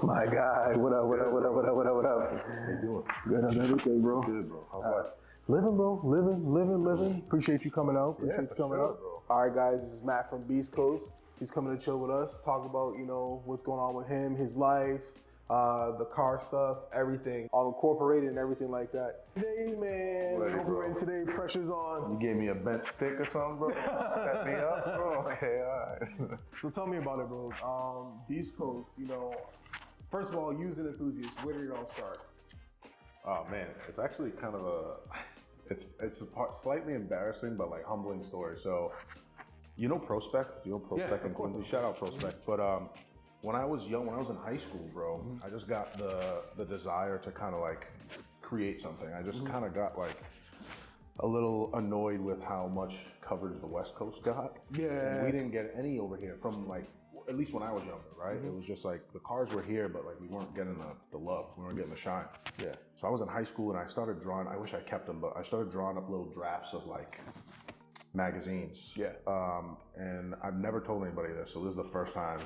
My guy, what up, what up, what up, what up, what up, what up? How you doing? Good on everything, bro. Good, bro. How's life? Living, bro. Living. Appreciate you coming out. Yeah, for sure, bro. All right, guys, this is Matt from BeastCoast. He's coming to chill with us, talk about, what's going on with him, his life, the car stuff, everything, all incorporated and everything like that. Today, man, incorporated today, pressure's on. You gave me a bent stick or something, bro? Set me up, bro? Okay, all right. So tell me about it, bro. BeastCoast, first of all, you as an enthusiast, where did it all start? Oh man, it's actually kind of it's slightly embarrassing, but like humbling story. So, Prospect? Prospect and Quincy? Shout out Prospect. But when I was young, when I was in high school, bro, I just got the desire to kind of like create something. I just kind of got like a little annoyed with how much coverage the West Coast got. Yeah. And we didn't get any over here from like, at least when I was younger, right? It was just like the cars were here, but like we weren't getting the love. We weren't getting the shine. Yeah. So I was in high school and I started drawing, I wish I kept them, but I started drawing up little drafts of like magazines. Yeah. And I've never told anybody this, so this is the first time.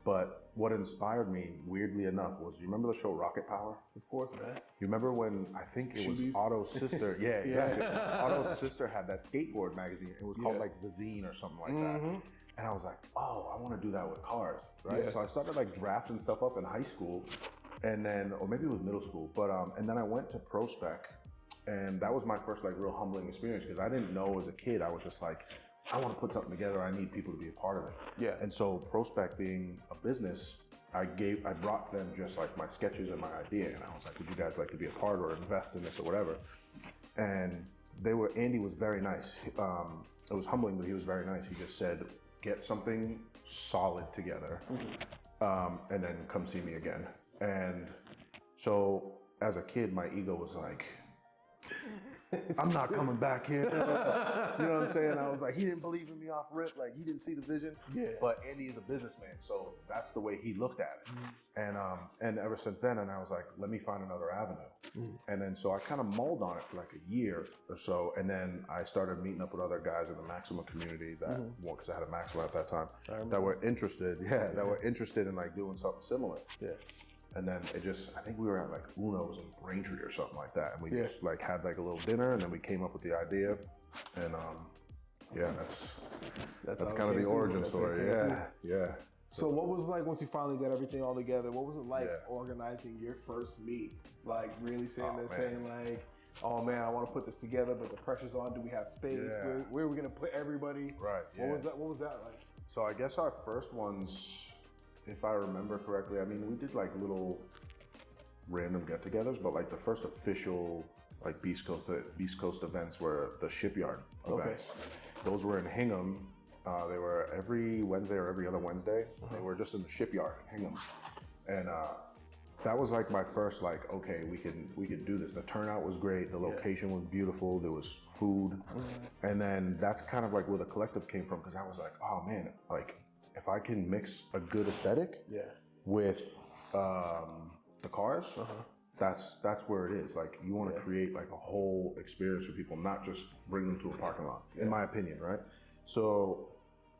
But what inspired me, weirdly enough, was, you remember the show Rocket Power? Of course, man. You remember when, I think it was Shoebies? Otto's sister, yeah, exactly. Otto's sister had that skateboard magazine. It was called like The Zine or something like that. And I was like, oh, I want to do that with cars, right? Yeah. So I started like drafting stuff up in high school, and then, or maybe it was middle school, but and then I went to Prospect, and that was my first like real humbling experience, because I didn't know as a kid. I was just like, I want to put something together. I need people to be a part of it. Yeah. And so Prospect being a business, I brought them just like my sketches and my idea, and I was like, would you guys like to be a part or invest in this or whatever? And Andy was very nice. It was humbling, but he was very nice. He just said, get something solid together, and then come see me again. And so as a kid, my ego was like, I'm not coming back here. You know what I'm saying? I was like, he didn't believe in me off rip. Like, he didn't see the vision. Yeah. But Andy is a businessman, so that's the way he looked at it. And ever since then, and I was like, let me find another avenue. And then so I kind of mulled on it for like a year or so, and then I started meeting up with other guys in the Maxima community that, because I had a Maxima at that time, that were interested. That were interested in like doing something similar. Yeah. And then I think we were at like Uno's in Braintree or something like that. And we just like had like a little dinner, and then we came up with the idea. And that's kind of the origin story. Yeah. So what was like, once you finally got everything all together, what was it like organizing your first meet? Like really saying like, oh man, I want to put this together, but the pressure's on. Do we have space? Yeah. Where are we going to put everybody? Right. Yeah. What was that like? So I guess our first ones, if I remember correctly, I mean, we did like little random get-togethers, but like the first official like Beast Coast events were the shipyard events. Those were in Hingham. They were every Wednesday or every other Wednesday. They were just in the shipyard in Hingham. And that was like my first like, okay, we can do this. The turnout was great. The location was beautiful. There was food. And then that's kind of like where the collective came from, because I was like, oh man, like, if I can mix a good aesthetic with the cars, that's where it is. Like, you want to create like a whole experience for people, not just bring them to a parking lot, in my opinion, right? So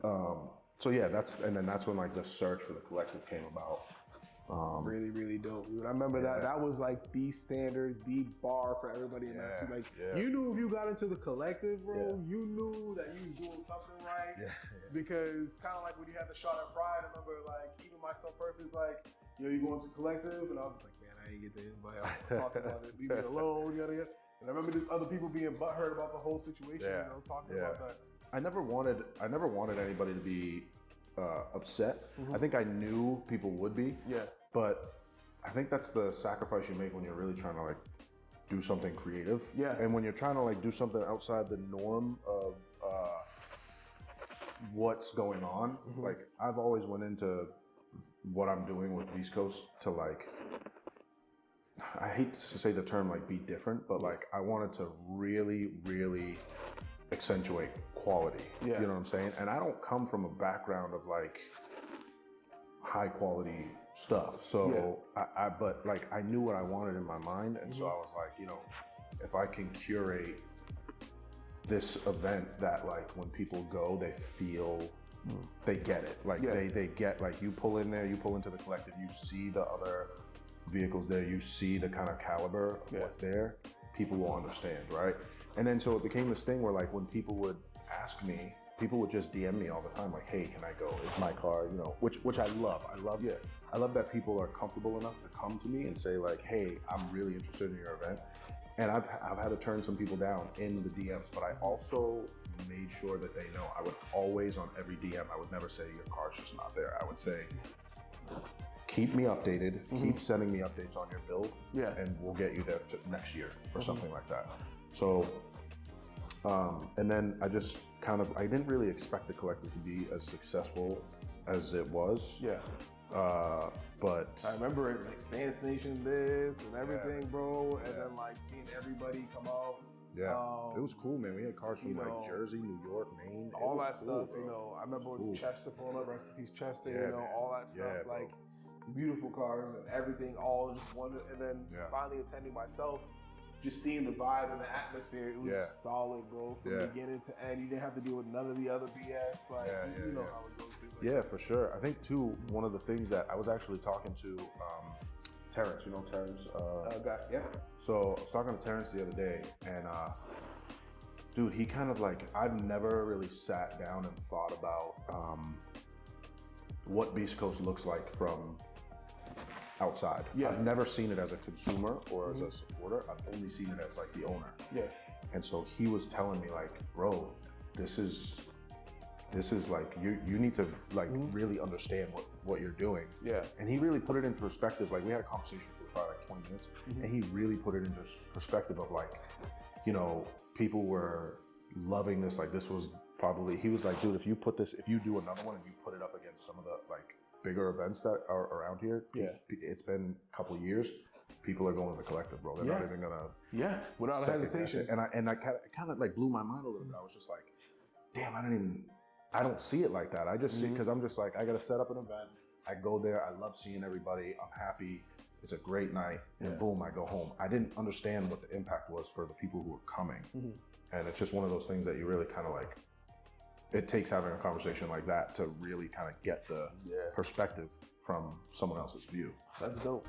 that's when like the search for the collective came about. Really, really dope, dude. I remember that was like the standard, the bar for everybody in that. Like, you knew if you got into the collective, bro, you knew that you was doing something right. Because kind of like when you had the shot at Pride, I remember like even myself personally, like, you going to collective, and I was just like, man, I ain't get the invite. I'm talking about it, leave me alone, yada. And I remember there's other people being butthurt about the whole situation, talking about that. I never wanted anybody to be upset. I think I knew people would be. But I think that's the sacrifice you make when you're really trying to like do something creative. And when you're trying to like do something outside the norm of what's going on. Like, I've always went into what I'm doing with Beast Coast to like, I hate to say the term like be different, but like I wanted to really, really accentuate quality. You know what I'm saying? And I don't come from a background of like high quality stuff. So but like I knew what I wanted in my mind. And so I was like, if I can curate this event that like when people go, they feel they get it. Like they get, like, you pull in there, you pull into the collective, you see the other vehicles there, you see the kind of caliber of what's there, people will understand, right? And then so it became this thing where, like, when people would ask me, people would just DM me all the time, like, hey, can I go? Is my car, you know, which I love. I love that people are comfortable enough to come to me and say, like, hey, I'm really interested in your event. And I've had to turn some people down in the DMs, but I also made sure that they know. I would always, on every DM, I would never say your car's just not there. I would say, keep me updated, keep sending me updates on your build, and we'll get you there next year or something like that. So, and then I just I didn't really expect the collective to be as successful as it was. But I remember it, like, Stand Station this and everything, bro, and then, like, seeing everybody come out. It was cool, man. We had cars from, like, Jersey, New York, Maine. All that stuff, bro. you know. I remember when Chester pulling up, rest in peace, Chester, you know, man. all that stuff, like, beautiful cars and everything, all just one. And then finally attending myself, just seeing the vibe and the atmosphere, it was solid, bro, from beginning to end. You didn't have to deal with none of the other BS, like, you know how it goes. Like for sure. I think, too, one of the things that I was actually talking to Terrence, you know Terrence? So I was talking to Terrence the other day, and dude, he kind of, like, I've never really sat down and thought about what BeastCoast looks like from outside. I've never seen it as a consumer or as a supporter. I've only seen it as, like, the owner. And so he was telling me, like, bro, this is like, you need to, like, really understand what you're doing. And he really put it in perspective. Like, we had a conversation for probably like 20 minutes, and he really put it into perspective of, like, you know, people were loving this. Like, this was probably, he was like, dude, if you do another one and you put it up against some of the, like, bigger events that are around here, it's been a couple years, people are going to the collective, bro. They're not even gonna without hesitation. And I kind of like blew my mind a little bit. I was just like, damn, I don't see it like that. I just see, because I'm just like, I gotta set up an event, I go there, I love seeing everybody, I'm happy, it's a great night, and boom, I go home. I didn't understand what the impact was for the people who were coming. And it's just one of those things that you really kind of, like, it takes having a conversation like that to really kind of get the perspective from someone else's view. That's dope.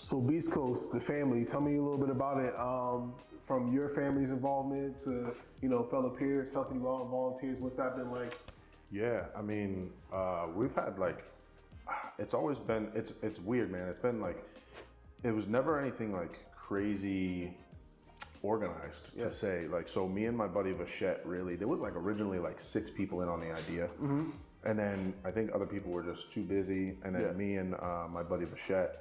So BeastCoast, the family, tell me a little bit about it. From your family's involvement to, you know, fellow peers helping you out, volunteers, what's that been like? Yeah, I mean, we've had, like, it's always been, it's weird, man. It's been like, it was never anything like crazy organized to say. Like, so me and my buddy Vachette, really, there was, like, originally like 6 people in on the idea. And then I think other people were just too busy. And then me and my buddy Vachette,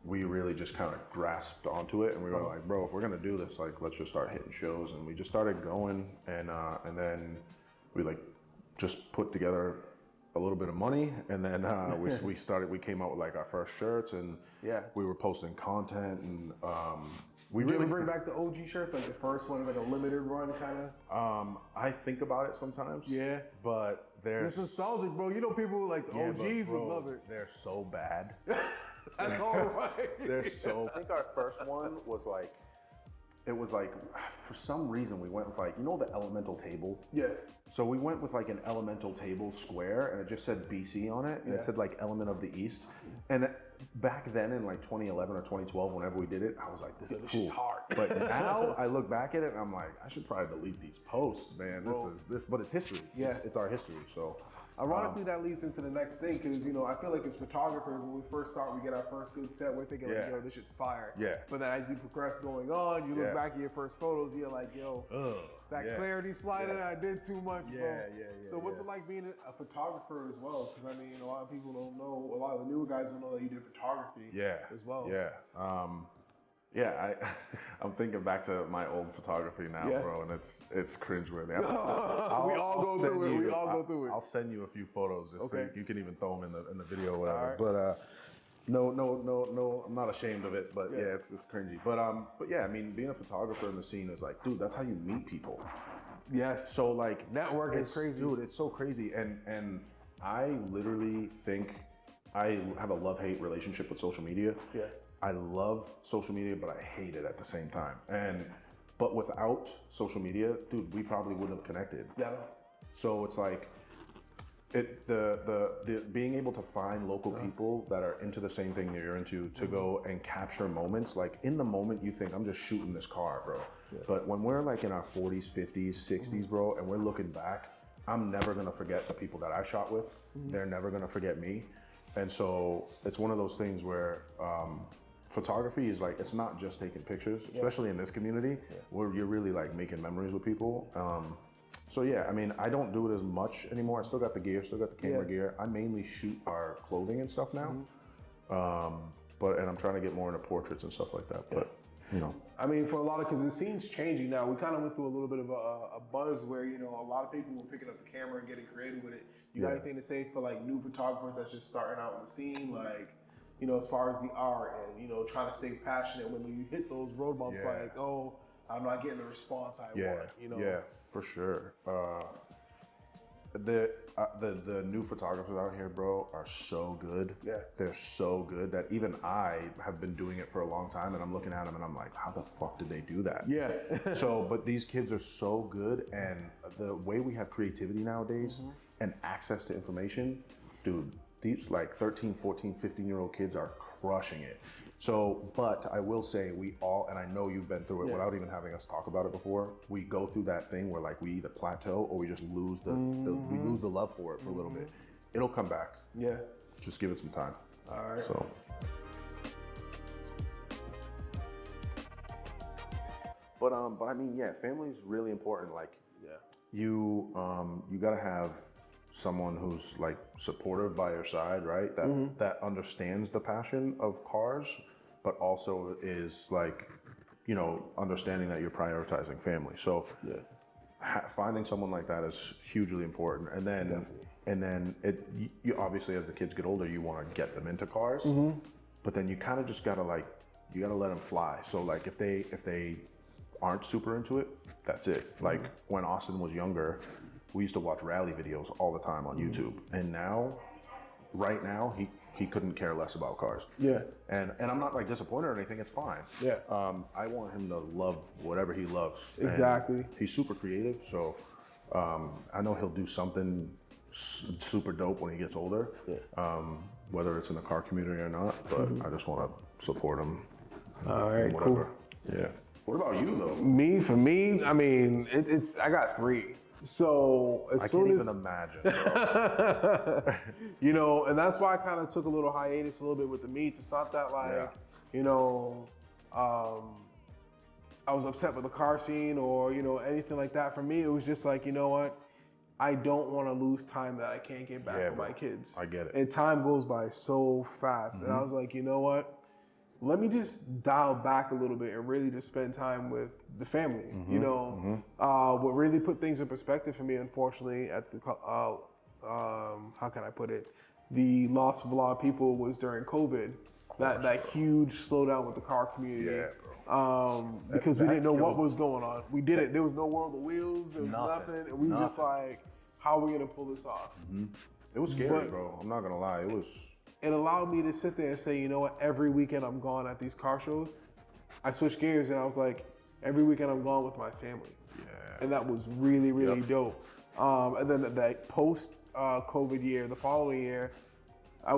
we really just kind of grasped onto it, and we were like, bro, if we're gonna do this, like, let's just start hitting shows. And we just started going, and then we, like, just put together a little bit of money, and then we came out with, like, our first shirts, and we were posting content, and we really bring back the OG shirts, like the first one is like a limited run kind of. I think about it sometimes. But it's nostalgic, bro. You know, people like the OGs would love it. They're so bad. That's all right. They're so. I think our first one was like, it was like, for some reason we went with, like, you know, the elemental table. So we went with, like, an elemental table square, and it just said BC on it, and it said, like, Element of the East. And back then in, like, 2011 or 2012, whenever we did it, I was like, this is cool. Shit's hard. But now I look back at it and I'm like, I should probably delete these posts, man. But it's history. It's our history. So ironically, that leads into the next thing, because, you know, I feel like as photographers, when we first start, we get our first good set, we're thinking like, yo, this shit's fire. But then as you progress going on, you look back at your first photos, you're like, yo, that clarity slider, I did too much, bro. So what's it like being a photographer as well? Because, I mean, a lot of people don't know, a lot of the newer guys don't know that you did photography as well. I'm thinking back to my old photography now, bro, and it's cringeworthy. We all go through it. I'll send you a few photos just so you can even throw them in the video or whatever. But no, I'm not ashamed of it. But it's cringy. But yeah, I mean, being a photographer in the scene is like, dude, that's how you meet people. So, like, network is crazy, dude. It's so crazy, and I literally think I have a love-hate relationship with social media. I love social media, but I hate it at the same time. But without social media, dude, we probably wouldn't have connected. Yeah. So it's like, the being able to find local people that are into the same thing that you're into to go and capture moments. Like in the moment, you think I'm just shooting this car, bro. Yeah. But when we're like in our 40s, 50s, 60s, bro, and we're looking back, I'm never gonna forget the people that I shot with. They're never gonna forget me. And so it's one of those things where photography is like, it's not just taking pictures, especially in this community where you're really like making memories with people. So yeah, I mean, I don't do it as much anymore. I still got the gear, still got the camera gear. I mainly shoot our clothing and stuff now. And I'm trying to get more into portraits and stuff like that. But you know, I mean, for a lot of, because the scene's changing now. We kind of went through a little bit of a buzz where, you know, a lot of people were picking up the camera and getting creative with it. You got anything to say for like new photographers that's just starting out in the scene, like, you know, as far as the art and, you know, trying to stay passionate when you hit those road bumps, like, oh, I'm not getting the response I want, you know? Yeah, for sure. The new photographers out here, bro, are so good. Yeah. They're so good that even I have been doing it for a long time, and I'm looking at them and I'm like, how the fuck did they do that? Yeah. But these kids are so good, and the way we have creativity nowadays and access to information, dude, these like 13, 14, 15-year-old kids are crushing it. So, but I will say we all, and I know you've been through it without even having us talk about it before, we go through that thing where like we either plateau or we just lose we lose the love for it for a little bit. It'll come back. Yeah. Just give it some time. All right. So. But I mean, yeah, family is really important. Like, you gotta have someone who's like supportive by your side, right? That understands the passion of cars, but also is like, you know, understanding that you're prioritizing family. So finding someone like that is hugely important. And then you obviously, as the kids get older, you want to get them into cars, but then you kind of just gotta like, you gotta let them fly. So like if they aren't super into it, that's it. Like when Austin was younger, we used to watch rally videos all the time on YouTube. And right now, he couldn't care less about cars. Yeah. And I'm not like disappointed or anything, it's fine. Yeah. I want him to love whatever he loves. Exactly. And he's super creative, so I know he'll do something super dope when he gets older. Yeah. Whether it's in the car community or not, but I just want to support him. All right, cool. Yeah. What about you though? For me, I mean, I got 3. So as soon as I can't even imagine, bro. You know, and that's why I kind of took a little hiatus a little bit with the meets. It's not that like, you know, I was upset with the car scene or, you know, anything like that. For me, it was just like, you know what? I don't want to lose time that I can't get back with my kids. I get it. And time goes by so fast. And I was like, you know what? Let me just dial back a little bit and really just spend time with the family. You know, what really put things in perspective for me, unfortunately, at the how can I put it? The loss of a lot of people was during COVID. That huge slowdown with the car community. Yeah, bro. Because we didn't know what was going on. We didn't. There was no World of Wheels. There was nothing. And we were just like, how are we gonna pull this off? It was scary, bro. I'm not gonna lie. It allowed me to sit there and say, you know what, every weekend I'm gone at these car shows. I switched gears and I was like, every weekend I'm gone with my family. Yeah. And that was really, really dope. And then that post COVID year, the following year, I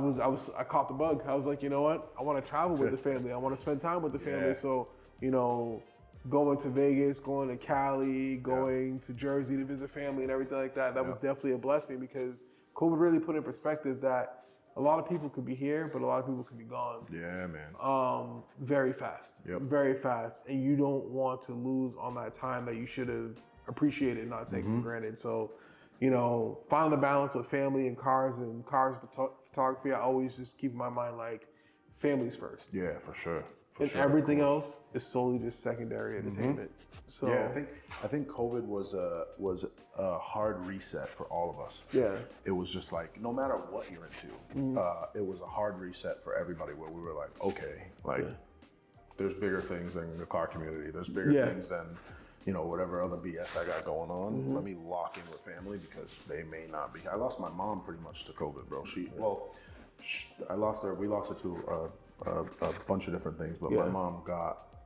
caught the bug. I was like, you know what, I want to travel with the family. I want to spend time with the family. So, you know, going to Vegas, going to Cali, going to Jersey to visit family and everything like that, that was definitely a blessing because COVID really put in perspective that a lot of people could be here, but a lot of people could be gone. Yeah, man. Very fast. Yep. Very fast. And you don't want to lose on that time that you should have appreciated and not taken for granted. So, you know, finding the balance with family and cars photography, I always just keep in my mind like family's first. Yeah, for sure. And everything else is solely just secondary entertainment. So yeah, I think COVID was a hard reset for all of us. Yeah, it was just like no matter what you're into, it was a hard reset for everybody. Where we were like, okay, like there's bigger things than the car community. There's bigger things than, you know, whatever other BS I got going on. Let me lock in with family because they may not be. I lost my mom pretty much to COVID, bro. We lost her to a bunch of different things, but my mom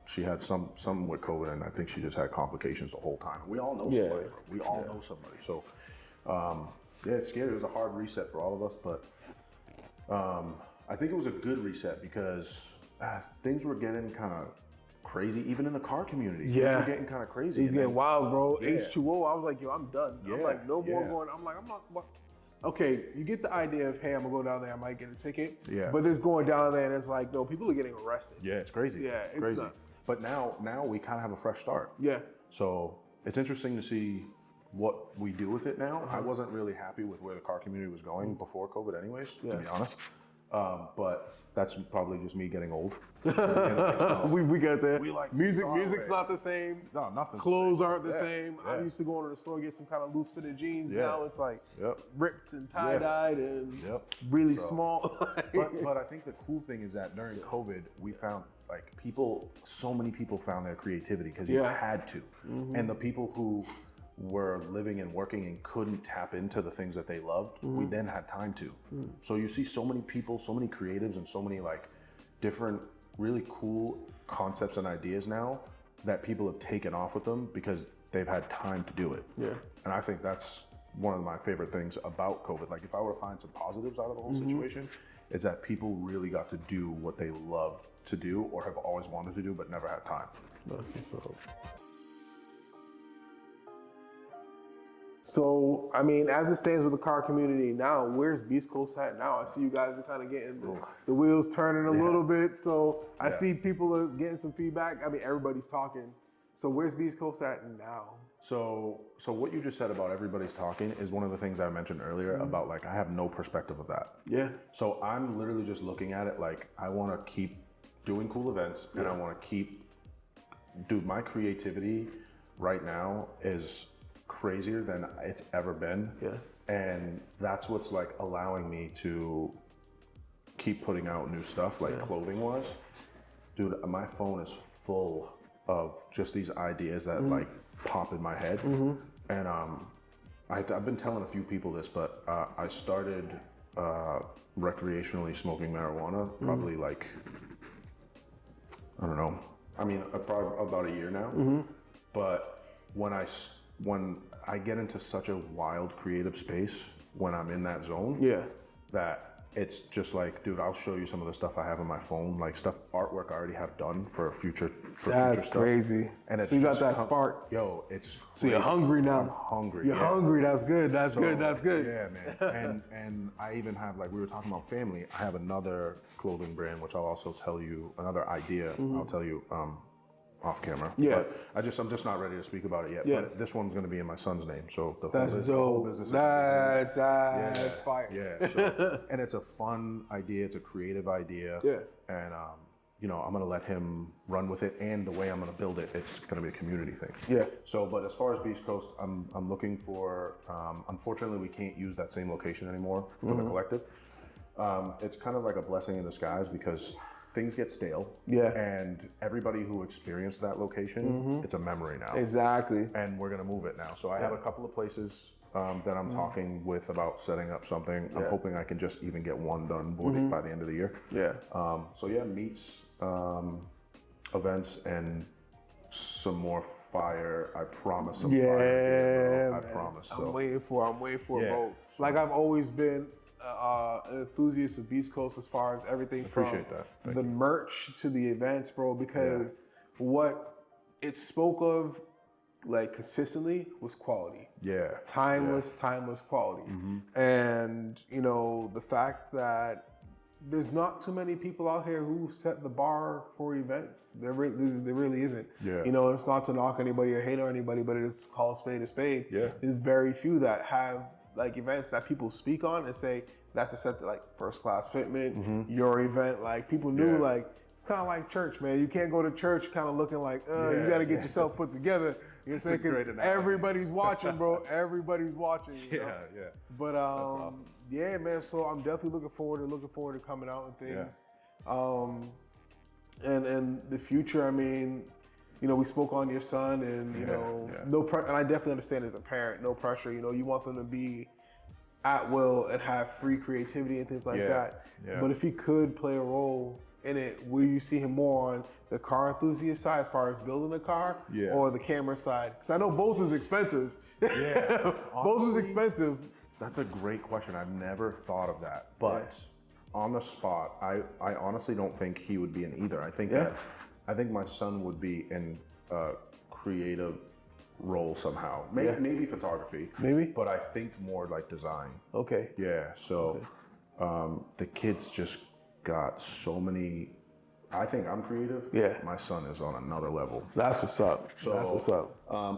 she had some with COVID, and I think she just had complications the whole time. We all know somebody. Bro. We all know somebody. So, it's scary. It was a hard reset for all of us, but I think it was a good reset because things were getting kind of crazy, even in the car community. Things were getting kind of crazy. It's getting wild, bro. H2O, I was like, yo, I'm done. I'm like, no more going. I'm not. What? Okay, you get the idea of, hey, I'm gonna go down there, I might get a ticket. Yeah. But this going down there and it's like, no, people are getting arrested. Yeah, it's crazy. Yeah, it's crazy. Nuts. But now we kind of have a fresh start. Yeah. So it's interesting to see what we do with it now. I wasn't really happy with where the car community was going before COVID anyways, to be honest. But that's probably just me getting old. We got that. We like music's not the same. No, nothing. Clothes aren't the same. I used to go into the store and get some kind of loose fitted jeans. Now it's like ripped and tie dyed and really small. but I think the cool thing is that during COVID we found like so many people found their creativity because you had to, and the people who were living and working and couldn't tap into the things that they loved, we then had time to. So you see so many people, so many creatives, and so many like different really cool concepts and ideas now that people have taken off with them because they've had time to do it. Yeah. And I think that's one of my favorite things about COVID. Like if I were to find some positives out of the whole situation, is that people really got to do what they love to do or have always wanted to do but never had time. That's what's up. So, I mean, as it stands with the car community now, where's BeastCoast at now? I see you guys are kind of getting the wheels turning a little bit. So I see people are getting some feedback. I mean, everybody's talking. So where's BeastCoast at now? So what you just said about everybody's talking is one of the things I mentioned earlier about like, I have no perspective of that. Yeah. So I'm literally just looking at it like, I want to keep doing cool events and I want to keep, dude, my creativity right now is crazier than it's ever been. Yeah. And that's what's like allowing me to keep putting out new stuff, like clothing wise. Dude, my phone is full of just these ideas that like pop in my head. And I've been telling a few people this, but I started recreationally smoking marijuana probably like, I don't know, I mean, probably about a year now. But when I get into such a wild creative space when I'm in that zone, that it's just like, dude, I'll show you some of the stuff I have on my phone, like artwork I already have done for future stuff. That's crazy. And it's so you got that spark. Yo, it's crazy. So you're hungry now. I'm hungry. You're hungry. That's good. That's good. Yeah, man. and I even have, like we were talking about family, I have another clothing brand, which I'll also tell you, another idea, I'll tell you off camera. Yeah. But I'm just not ready to speak about it yet. Yeah. But this one's going to be in my son's name. So that's dope. That's fire. Yeah. So, and it's a fun idea. It's a creative idea. Yeah. And I'm going to let him run with it. And the way I'm going to build it, it's going to be a community thing. Yeah. So, but as far as BeastCoast, I'm looking for. Unfortunately, we can't use that same location anymore for the collective. It's kind of like a blessing in disguise because things get stale. Yeah. And everybody who experienced that location, it's a memory now. Exactly. And we're going to move it now. So I have a couple of places that I'm talking with about setting up something. I'm hoping I can just even get one done by the end of the year. Yeah. Meets, events, and some more fire. I promise some fire. I promise. I'm waiting for it, bro. Like I've always been an enthusiast of BeastCoast as far as everything from the merch to the events, bro, because what it spoke of like consistently was quality. Yeah. Timeless quality. And the fact that there's not too many people out here who set the bar for events. There really isn't. Yeah. It's not to knock anybody or hate on anybody, but it's call a spade a spade. Yeah. There's very few that have like events that people speak on and say that's a set like First Class Fitment, your event. Like people knew like it's kind of like church, man. You can't go to church kind of looking like you got to get yourself put together. You know, because everybody's watching, bro. Everybody's watching. Yeah. But that's awesome. Yeah, man. So I'm definitely looking forward to coming out and things. Yeah. And the future. I mean, we spoke on your son, and no pressure. And I definitely understand as a parent, no pressure. You want them to be at will and have free creativity and things like that. Yeah. But if he could play a role in it, will you see him more on the car enthusiast side as far as building a car, or the camera side? Because I know both is expensive. Yeah, both is expensive. That's a great question. I've never thought of that, but on the spot, I honestly don't think he would be in either. I think I think my son would be in a creative role somehow. Maybe photography. Maybe. But I think more like design. Okay. Yeah. So the kids just got so many. I think I'm creative. Yeah. My son is on another level. That's what's up. So, that's what's up.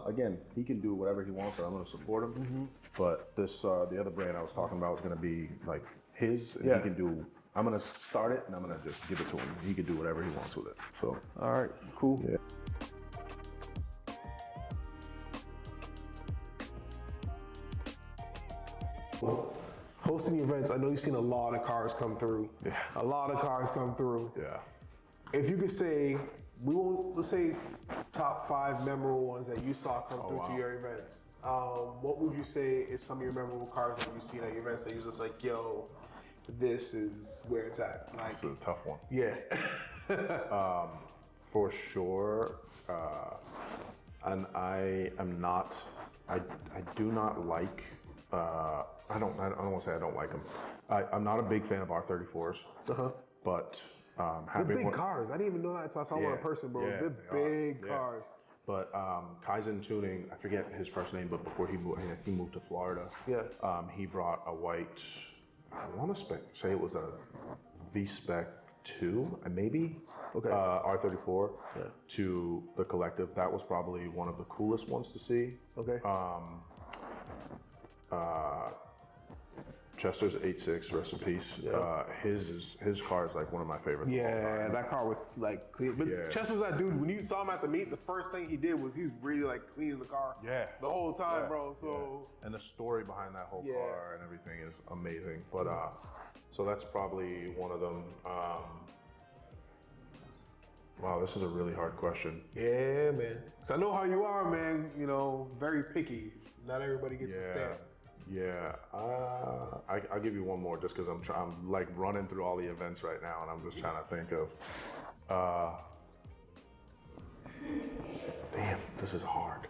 Again, he can do whatever he wants, and I'm going to support him. Mm-hmm. But this, the other brand I was talking about is going to be like his. And he can do. I'm going to start it, and I'm going to just give it to him. He can do whatever he wants with it. So. All right. Cool. Yeah. Hosting events, I know you've seen a lot of cars come through. Yeah. A lot of cars come through. Yeah. If you could say, let's say top 5 memorable ones that you saw come through to your events. What would you say is some of your memorable cars that you've seen at your events that you're just like, yo, this is where it's at? Like, it's a tough one. Yeah. For sure. And I do not like, I don't want to say I don't like them. I'm not a big fan of R34s, but they're big cars. I didn't even know that until I saw one in person, bro. They're big cars. But Kaizen Tuning, I forget his first name, but before he moved to Florida. Yeah. He brought a white, I want to say it was a V-Spec 2, maybe. Okay. R34 to the collective. That was probably one of the coolest ones to see. Okay. Chester's 86, rest in peace. Yeah. His car is like one of my favorites. Yeah, that car was like clean. But Chester was that dude, when you saw him at the meet, the first thing he did was he was really like cleaning the car. Yeah. The whole time, bro. So. And the story behind that whole car and everything is amazing. But so that's probably one of them. Wow, this is a really hard question. Yeah, man. Because I know how you are, man. You know, very picky. Not everybody gets to stamp. Yeah, I'll give you one more just because I'm like running through all the events right now and I'm just trying to think of. Damn, this is hard.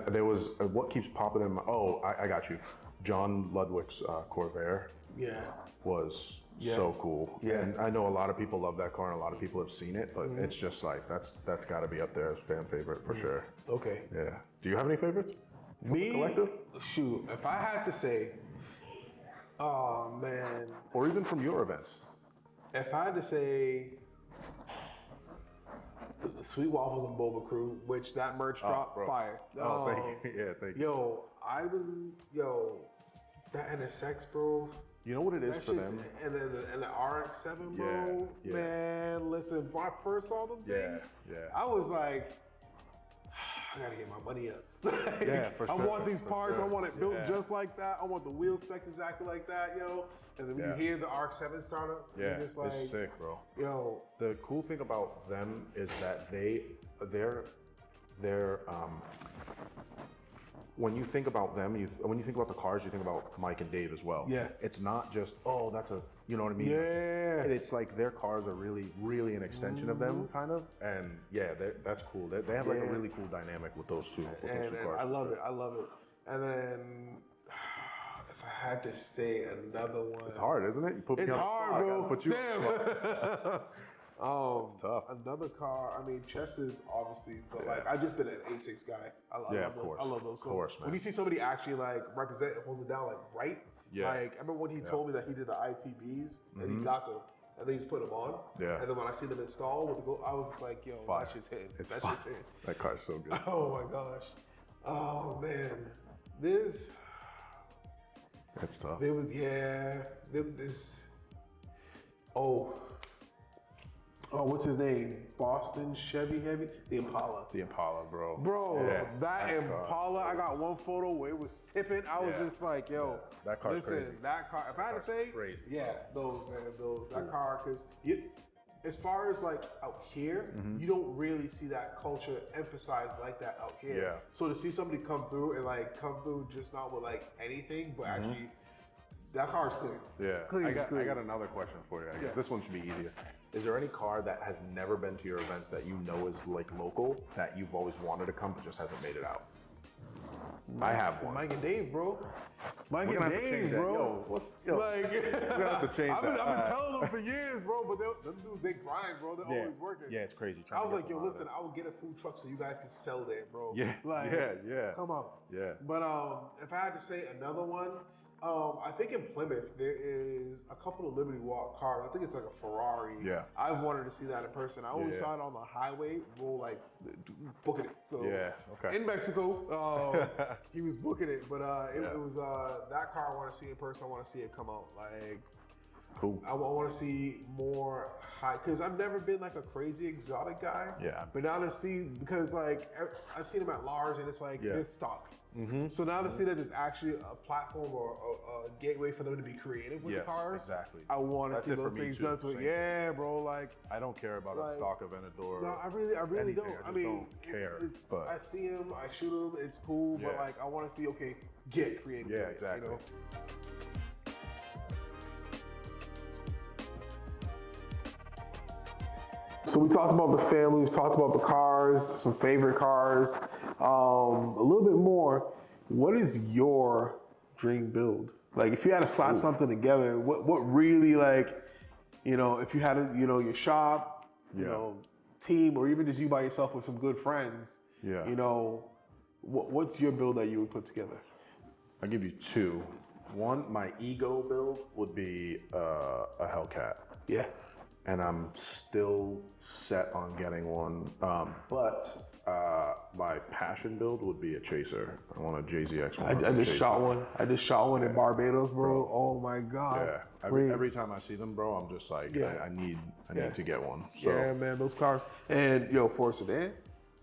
There was what keeps popping in my. Oh, I got you. John Ludwig's Corvair. Yeah. Was so cool. Yeah. And I know a lot of people love that car and a lot of people have seen it, but it's just like that's got to be up there as fan favorite for sure. Okay. Yeah. Do you have any favorites? Me? Collective? Shoot, if I had to say, oh man. Or even from your events. If I had to say, Sweet Waffles and Boba Crew, which that merch dropped fire. Oh, thank you. Yeah, thank you. That NSX, bro. You know what it is for them? And then the RX-7, bro. Yeah. Man, listen, when I first saw them things, I was like, I gotta get my money up. For sure. I want these parts. Sure. I want it built just like that. I want the wheel specs exactly like that, yo. And then when you hear the RX-7 start up, it's like, it's sick, bro. Yo. The cool thing about them is that they're when you think about them, when you think about the cars, you think about Mike and Dave as well. Yeah. It's not just, that's a, you know what I mean? Yeah. It's like their cars are really, really an extension of them, kind of. And that's cool. They have like a really cool dynamic with those two cars. I love it. And then, if I had to say another one. It's hard, isn't it? It's hard, bro. Damn. It's tough. Another car, I mean, Chester's obviously, but like, I've just been an 86 guy. I love those. So man. When you see somebody actually like represent and hold it down like right, like I remember when he told me that he did the ITBs and he got them and then he just put them on. Yeah. And then when I see them installed with the I was just like, yo, that shit's hitting. That shit's hitting. That car's so good. Oh my gosh. Oh man. That's tough. There was what's his name? Boston Chevy Heavy? The Impala. The Impala, bro. That Impala, I got one photo where it was tipping. I was just like, yo, that car's crazy. That car, if I had to say, crazy. That car, because as far as like out here, you don't really see that culture emphasized like that out here. Yeah. So to see somebody come through just not with like anything, but actually that car's clean. Yeah. Clean, I got clean. another question for you. I guess this one should be easier. Is there any car that has never been to your events that you know is like local that you've always wanted to come but just hasn't made it out? I have one. Mike and Dave, bro. Mike We're and gonna have to change Dave, that. bro. Like, we're gonna have to change I've that. been telling them for years, bro, but them dudes, they grind, bro. They're always working. Yeah, it's crazy. I was like, yo, listen, I will get a food truck so you guys can sell there, bro. Yeah, like, yeah. Come on. Yeah. But if I had to say another one, I think in Plymouth there is a couple of Liberty Walk cars. I think it's like a Ferrari. Yeah. I've wanted to see that in person. I always saw it on the highway, bro, like booking it. So in Mexico, he was booking it, but it was that car I want to see in person. I want to see it come out. Like, cool. I want to see more high, because I've never been like a crazy exotic guy. Yeah. But now to see, because like I've seen them at Lars and it's like it's stock. Mm-hmm. So now to see that there's actually a platform or a gateway for them to be creative with the cars. Exactly. I want to see those things done to it. Yeah, bro. Like, I don't care about a stock Aventador. No, I really don't. I mean, don't care. But I see them, I shoot them, it's cool. But like, I want to see, get creative. Yeah, exactly. You know? So we talked about the family, we've talked about the cars, some favorite cars. A little bit more, what is your dream build? Like, if you had to slap something together, what really, like, if you had your shop, team, or even just you by yourself with some good friends, what's your build that you would put together? I'll give you two. One, my ego build would be a Hellcat. Yeah. And I'm still set on getting one. But my passion build would be a Chaser. I want a JZX one. I just shot one. I just shot one in Barbados, bro. Oh my God. Yeah. Every time I see them, bro, I'm just like, I need to get one. So, yeah, man, those cars. And for a sedan,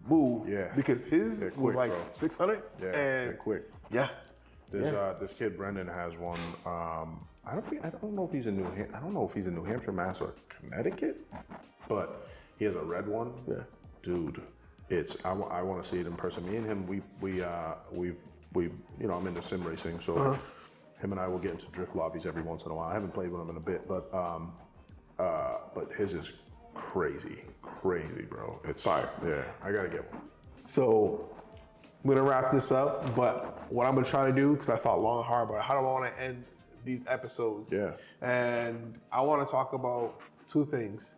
move. Yeah. Because his was like 600. Yeah. And they're quick. Yeah. This kid Brendan has one. I don't know if he's in New Hampshire, Mass, or Connecticut, but he has a red one. Yeah. Dude, I want to see it in person. Me and him, I'm into sim racing, so him and I will get into drift lobbies every once in a while. I haven't played with him in a bit, but his is crazy, bro. It's fire. Yeah, I gotta get one. So I'm gonna wrap this up, but what I'm gonna try to do, because I thought long and hard about how do I want to end these episodes. Yeah. And I want to talk about two things.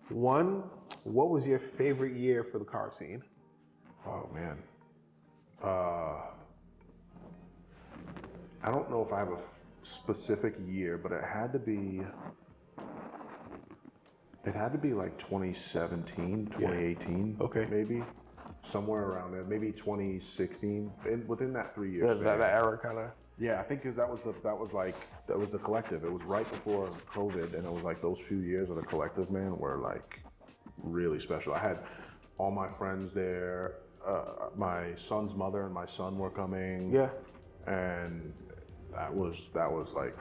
One, what was your favorite year for the car scene? Oh man. I don't know if I have a specific year, but it had to be like 2017, 2018, maybe. Somewhere around there, maybe 2016, within that 3 years. That era kind of. Yeah, I think because that was the collective. It was right before COVID, and it was like those few years of the collective, man, were like really special. I had all my friends there. My son's mother and my son were coming. Yeah, and that was like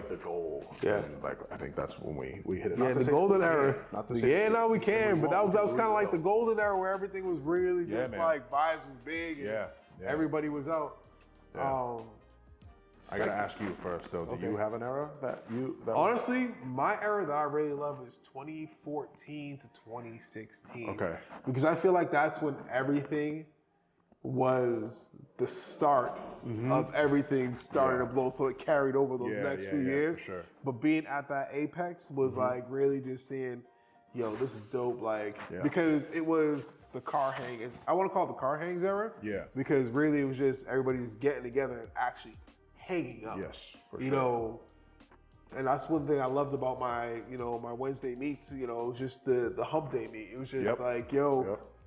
the goal. Yeah, and like I think that's when we hit it. Yeah, the golden era. Now we can, but that was kind of like the golden era where everything was really just like vibes was big. And everybody was out. Yeah. I gotta ask you first though. Do you have an era that honestly, my era that I really love is 2014 to 2016. Okay. Because I feel like that's when everything was the start of everything started to blow, so it carried over those next few years. For sure. But being at that apex was like really just seeing, this is dope. Like because it was the car hang. I want to call it the car hangs era. Yeah. Because really it was just everybody just getting together and actually hanging up. Yes, for sure. And that's one thing I loved about my, my Wednesday meets. It was just the hump day meet. It was just like,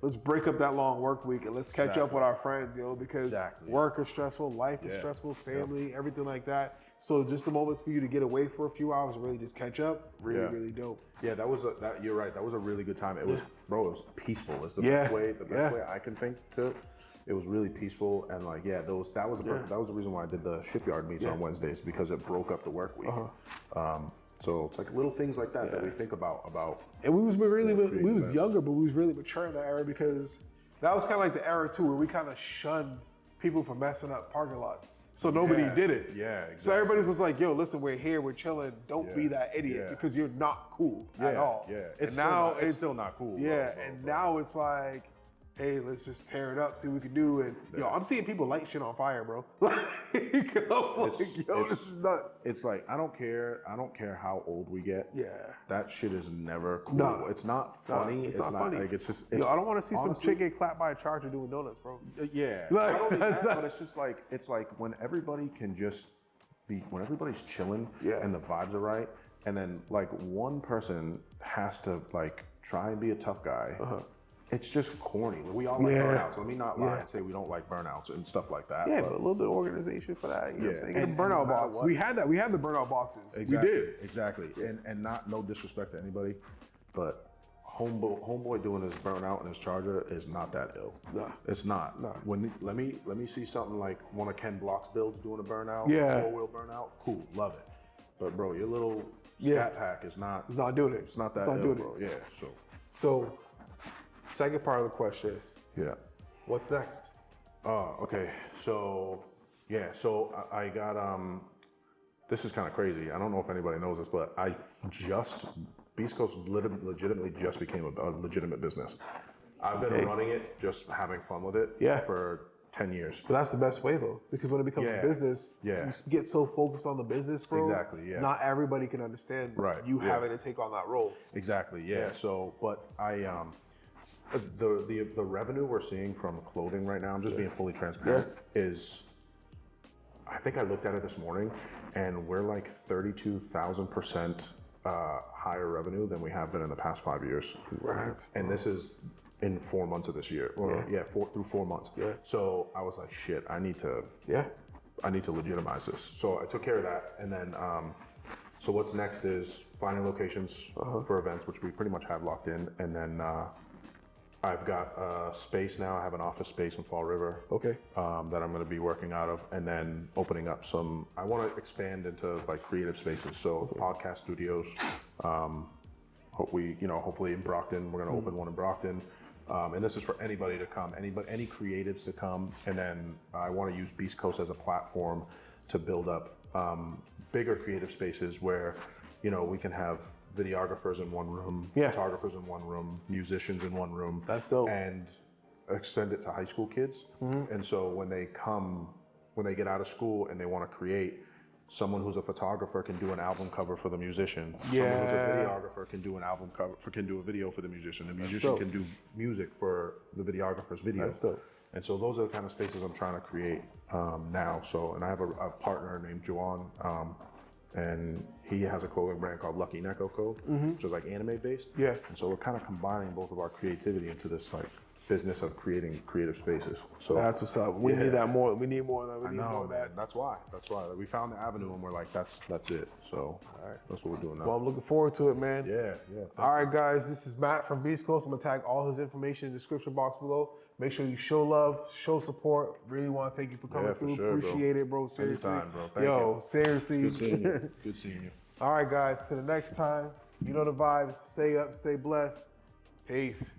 let's break up that long work week and let's catch up with our friends, because work is stressful, life is stressful, family, everything like that. So just the moments for you to get away for a few hours and really just catch up, really dope. Yeah, you're right. That was a really good time. It was, bro, it was peaceful. It's the best way I can think to. It was really peaceful, and like, that was the reason why I did the shipyard meets on Wednesdays, because it broke up the work week. So it's like little things like that that we think about. And we was younger, but we was really mature in that era, because that was kind of like the era too where we kind of shunned people for messing up parking lots. so nobody did it. Yeah, exactly. So everybody's just like, yo, listen, we're here, we're chilling. Don't be that idiot because you're not cool at all. Yeah, it's still not cool. Yeah, and now it's like, hey, let's just tear it up, see what we can do. And yo, I'm seeing people light shit on fire, bro. This is nuts. It's like I don't care how old we get. Yeah, that shit is never cool. No. It's not funny. It's not funny. Like it's just. Yo, I don't want to see some chick get clapped by a charger doing donuts, bro. Yeah, not only that, but it's just like when everybody can just be when everybody's chilling and the vibes are right, and then like one person has to like try and be a tough guy. It's just corny. We all like burnouts. Let me not lie and say we don't like burnouts and stuff like that. Yeah, but a little bit of organization for that. You know what I'm saying? Get a burnout box. We had that. We had the burnout boxes. Exactly. We did. Exactly. And no disrespect to anybody, but homeboy doing his burnout and his charger is not that ill. Nah. It's not. Nah. Let me see something like one of Ken Block's builds doing a burnout. Yeah. 4-wheel burnout. Cool. Love it. But bro, your little scat pack is not. It's not doing it. It's not that ill, bro. Yeah. So. Second part of the question. Yeah. What's next? Okay. So, I got, this is kind of crazy. I don't know if anybody knows this, but BeastCoast legitimately just became a legitimate business. I've been running it, just having fun with it for 10 years. But that's the best way though, because when it becomes a business, you get so focused on the business, bro. Exactly, yeah. Not everybody can understand you having to take on that role. Exactly, yeah. So, but the revenue we're seeing from clothing right now, I'm just being fully transparent, is, I think I looked at it this morning, and we're like 32,000% higher revenue than we have been in the past 5 years. Congrats. And this is in 4 months of this year. Through 4 months. Yeah. So I was like, shit, I need to legitimize this. So I took care of that, and then so what's next is finding locations for events, which we pretty much have locked in, and then I've got space now. I have an office space in Fall River. Okay. That I'm going to be working out of, and then opening up some. I want to expand into like creative spaces. So podcast studios. Hopefully in Brockton, we're going to open one in Brockton. And this is for anybody to come, any creatives to come. And then I want to use BeastCoast as a platform to build up bigger creative spaces where, we can have videographers in one room, photographers in one room, musicians in one room. That's dope. And extend it to high school kids. And so when they get out of school and they want to create, someone who's a photographer can do an album cover for the musician. Someone who's a videographer can do an album cover, can do a video for the musician. The musician can do music for the videographer's video. That's dope. And so those are the kind of spaces I'm trying to create now. So, and I have a partner named Juan, and he has a clothing brand called Lucky Neko Co., which is like anime based. Yeah. And so we're kind of combining both of our creativity into this like business of creating creative spaces. So that's what's up. We need that more. We need more of that. We need more of that. That's why. We found the avenue and we're like, that's it. So that's what we're doing now. Well, I'm looking forward to it, man. Yeah. All right, guys. This is Matt from BeastCoast. I'm gonna tag all his information in the description box below. Make sure you show love, show support. Really want to thank you for coming through. Sure, appreciate it, bro. Seriously. Anytime, bro. Thank you. Seriously. Good seeing you. Good seeing you. All right, guys. To the next time. You know the vibe. Stay up. Stay blessed. Peace.